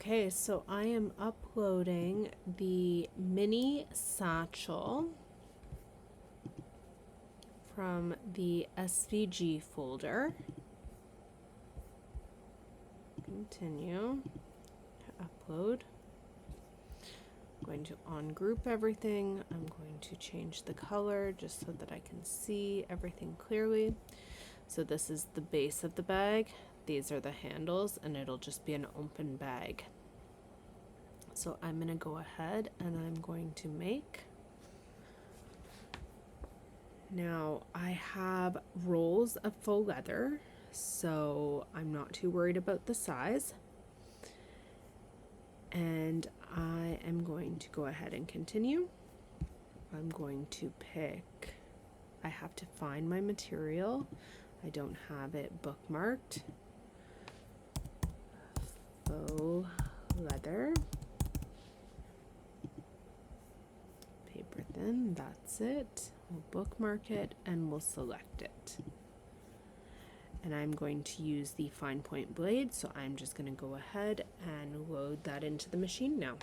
Okay, so I am uploading the mini satchel from the SVG folder. Continue to upload. I'm going to ungroup everything. I'm going to change the color just so that I can see everything clearly. So this is the base of the bag. These are the handles, and it'll just be an open bag. So I'm going to go ahead and I'm going to make. Now I have rolls of faux leather, so I'm not too worried about the size. And I am going to go ahead and continue. I'm going to pick, I have to find my material. I don't have it bookmarked. Faux leather. Paper thin, that's it. We'll bookmark it and we'll select it. And I'm going to use the fine point blade, so I'm just going to go ahead and load that into the machine now.